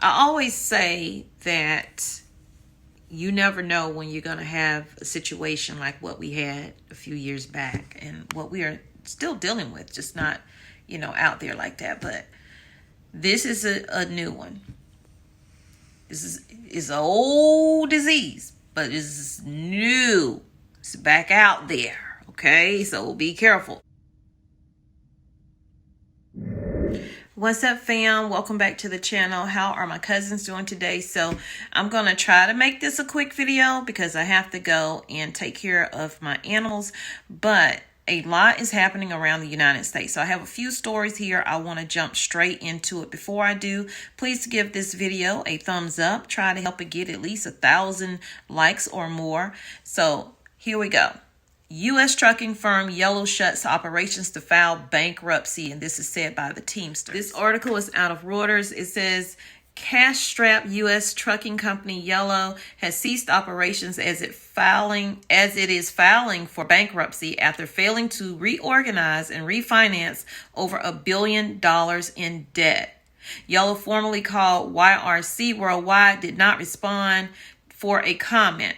I always say that you never know when you're going to have a situation like what we had a few years back and what we are still dealing with, just not, out there like that. But this is a new one. This is an old disease, but it's new. It's back out there, okay? So be careful. What's up, fam? Welcome back to the channel. How are my cousins doing today? So I'm going to try to make this a quick video because I have to go and take care of my animals. But a lot is happening around the United States. So I have a few stories here. I want to jump straight into it. Before I do, please give this video a thumbs up. Try to help it get at least 1,000 likes or more. So here we go. U.S. trucking firm Yellow shuts operations to file bankruptcy, and this is said by the Teamsters. This article is out of Reuters. It says, cash-strapped U.S. trucking company Yellow has ceased operations as it is filing for bankruptcy after failing to reorganize and refinance over $1 billion in debt. Yellow, formerly called YRC Worldwide, did not respond for a comment.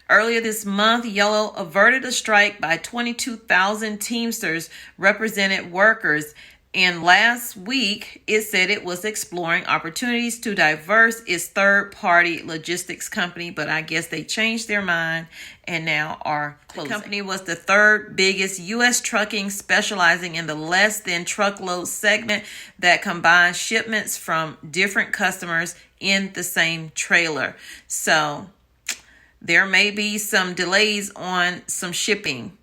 Earlier this month, Yellow averted a strike by 22,000 Teamsters represented workers. And last week, it said it was exploring opportunities to diverse its third-party logistics company. But I guess they changed their mind and now are closing. The company was the third biggest U.S. trucking, specializing in the less than truckload segment that combines shipments from different customers in the same trailer. So there may be some delays on some shipping.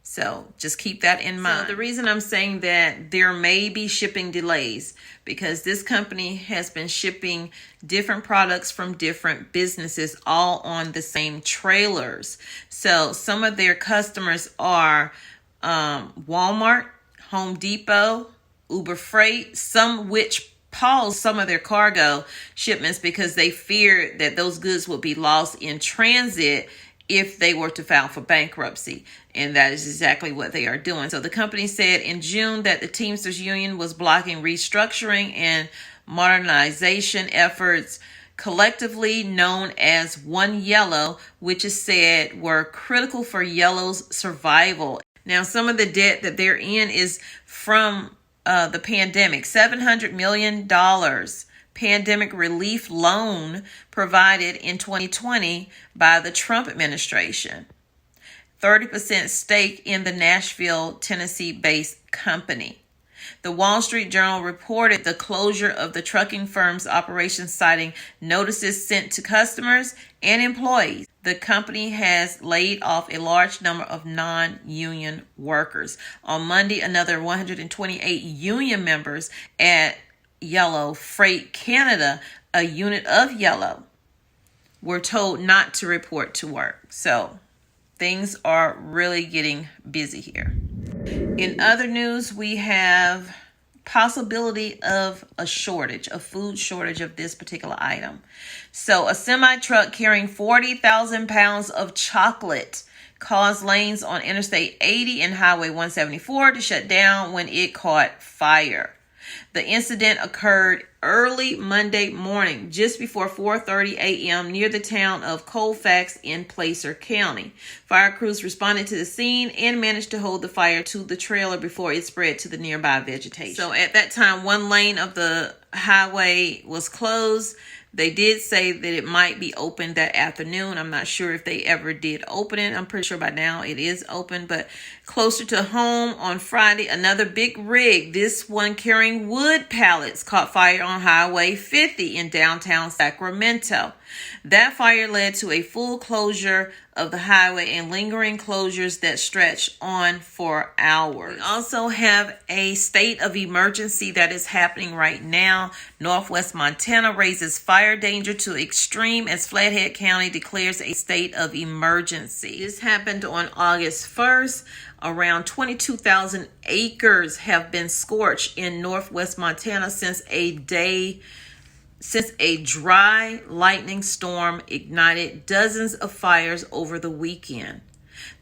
So just keep that in mind. So the reason I'm saying that there may be shipping delays because this company has been shipping different products from different businesses all on the same trailers. So some of their customers are Walmart, Home Depot, Uber Freight, some which paused some of their cargo shipments because they feared that those goods would be lost in transit if they were to file for bankruptcy. And that is exactly what they are doing. So the company said in June that the Teamsters Union was blocking restructuring and modernization efforts collectively known as One Yellow, which is said were critical for Yellow's survival. Now, some of the debt that they're in is from the pandemic. $700 million pandemic relief loan provided in 2020 by the Trump administration. 30% stake in the Nashville, Tennessee-based company. The Wall Street Journal reported the closure of the trucking firm's operations, citing notices sent to customers and employees. The company has laid off a large number of non-union workers. On Monday, another 128 union members at Yellow Freight Canada, a unit of Yellow, were told not to report to work. So things are really getting busy here. In other news, we have possibility of a food shortage of this particular item. So a semi-truck carrying 40,000 pounds of chocolate caused lanes on Interstate 80 and Highway 174 to shut down when it caught fire. The incident occurred early Monday morning, just before 4:30 a.m. near the town of Colfax in Placer County. Fire crews responded to the scene and managed to hold the fire to the trailer before it spread to the nearby vegetation. So at that time, one lane of the highway was closed. They did say that it might be open that afternoon. I'm not sure if they ever did open it. I'm pretty sure by now it is open. But closer to home on Friday, another big rig, this one carrying wood pallets, caught fire on Highway 50 in downtown Sacramento. That fire led to a full closure of the highway and lingering closures that stretched on for hours. We also have a state of emergency that is happening right now. Northwest Montana raises fire danger to extreme as Flathead County declares a state of emergency. This happened on August 1st. Around 22,000 acres have been scorched in Northwest Montana since a dry lightning storm ignited dozens of fires over the weekend.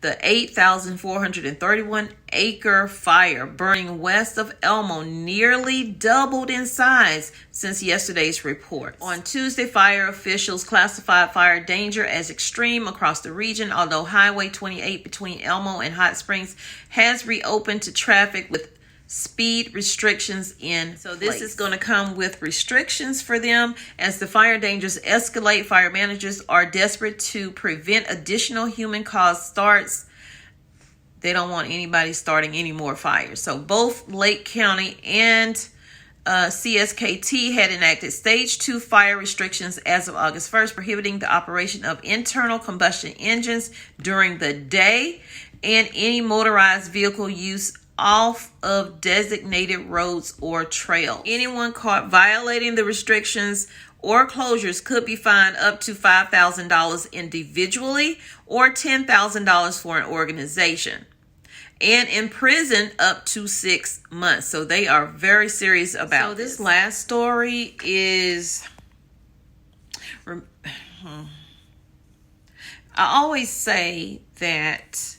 The 8,431-acre fire burning west of Elmo nearly doubled in size since yesterday's report. On Tuesday, fire officials classified fire danger as extreme across the region, although Highway 28 between Elmo and Hot Springs has reopened to traffic with speed restrictions in place. So this is going to come with restrictions for them as the fire dangers escalate. Fire managers are desperate to prevent additional human-caused starts. They don't want anybody starting any more fires. So both Lake County and CSKT had enacted stage 2 fire restrictions as of August 1st, prohibiting the operation of internal combustion engines during the day and any motorized vehicle use off of designated roads or trails. Anyone caught violating the restrictions or closures could be fined up to $5,000 individually or $10,000 for an organization, and imprisoned up to 6 months. So they are very serious about this. So this last story is, I always say that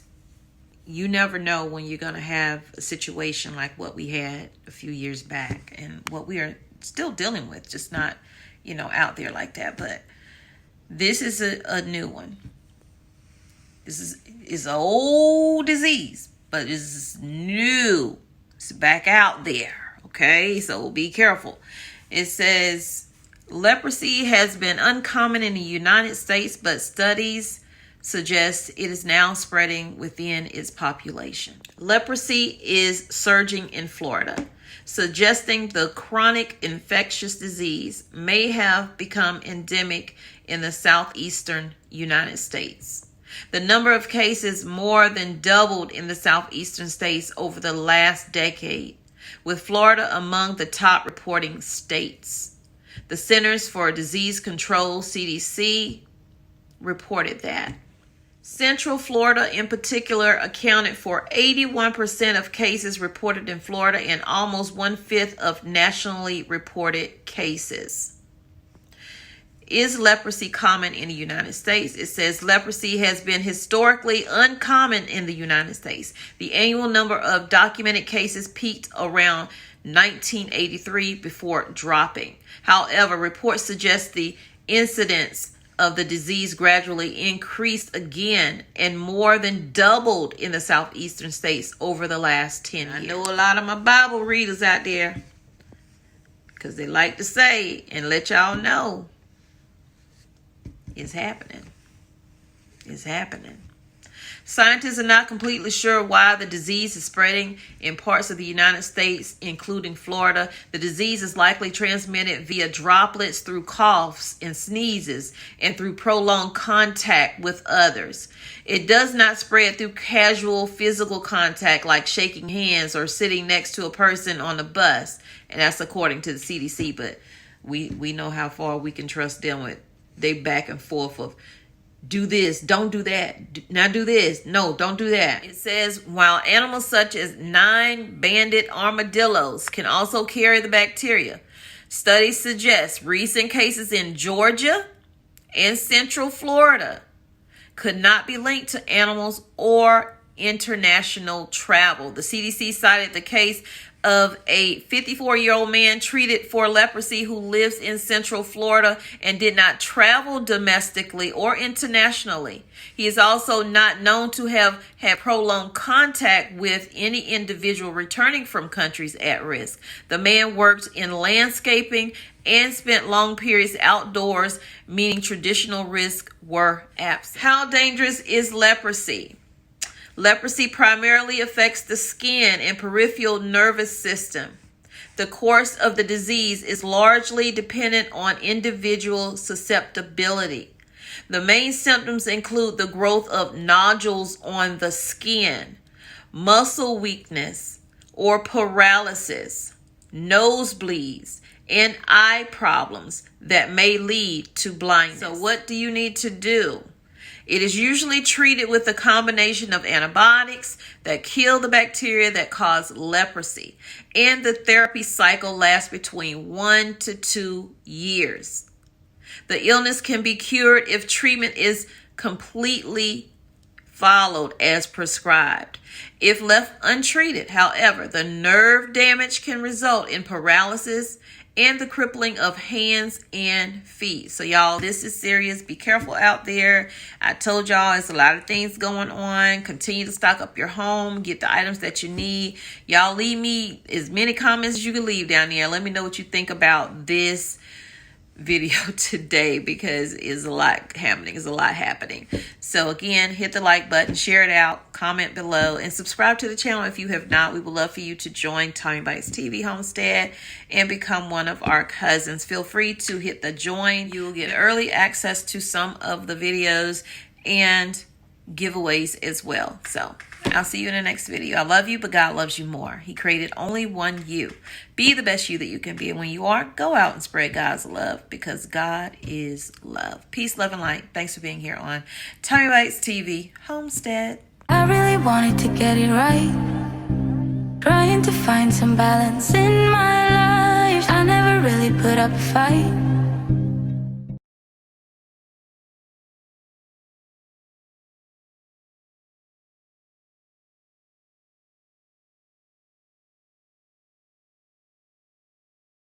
you never know when you're going to have a situation like what we had a few years back and what we are still dealing with, just not, out there like that. But this is a new one. This is an old disease, but this is new. It's back out there. Okay, so be careful. It says leprosy has been uncommon in the United States, but studies suggests it is now spreading within its population. Leprosy is surging in Florida, suggesting the chronic infectious disease may have become endemic in the southeastern United States. The number of cases more than doubled in the southeastern states over the last decade, with Florida among the top reporting states. The Centers for Disease Control, CDC, reported that. Central Florida in particular accounted for 81% of cases reported in Florida and almost 1/5 of nationally reported cases. Is leprosy common in the United States? It says leprosy has been historically uncommon in the United States. The annual number of documented cases peaked around 1983 before dropping. However, reports suggest the incidence of the disease gradually increased again and more than doubled in the southeastern states over the last 10 years. I know a lot of my Bible readers out there, because they like to say and let y'all know it's happening. It's happening. Scientists are not completely sure why the disease is spreading in parts of the United States, including Florida. The disease is likely transmitted via droplets through coughs and sneezes and through prolonged contact with others. It does not spread through casual physical contact like shaking hands or sitting next to a person on a bus. And that's according to the CDC, but we know how far we can trust them with they back and forth of do this, don't do that. Now do this. No, don't do that. It says while animals such as 9-banded armadillos can also carry the bacteria, studies suggest recent cases in Georgia and Central Florida could not be linked to animals or international travel. The CDC cited the case of a 54-year-old man treated for leprosy who lives in Central Florida and did not travel domestically or internationally. He is also not known to have had prolonged contact with any individual returning from countries at risk. The man worked in landscaping and spent long periods outdoors, meaning traditional risks were absent. How dangerous is leprosy? Leprosy primarily affects the skin and peripheral nervous system. The course of the disease is largely dependent on individual susceptibility. The main symptoms include the growth of nodules on the skin, muscle weakness or paralysis, nosebleeds, and eye problems that may lead to blindness. So what do you need to do? It is usually treated with a combination of antibiotics that kill the bacteria that cause leprosy, and the therapy cycle lasts between 1 to 2 years. The illness can be cured if treatment is completely followed as prescribed. If left untreated, however, the nerve damage can result in paralysis and the crippling of hands and feet. So y'all, this is serious. Be careful out there. I told y'all it's a lot of things going on. Continue to stock up your home. Get the items that you need. Y'all leave me as many comments as you can leave down there. Let me know what you think about this video today, because it's a lot happening. So again, hit the like button, share it out, comment below, and subscribe to the channel if you have not. We would love for you to join Tommy Bites TV Homestead and become one of our cousins. Feel free to hit the join. You will get early access to some of the videos and giveaways as well. So I'll see you in the next video. I love you, but God loves you more. He created only one you. Be the best you that you can be. And when you are, go out and spread God's love, because God is love. Peace, love, and light. Thanks for being here on Tommy Bites TV Homestead. I really wanted to get it right, trying to find some balance in my life. I never really put up a fight.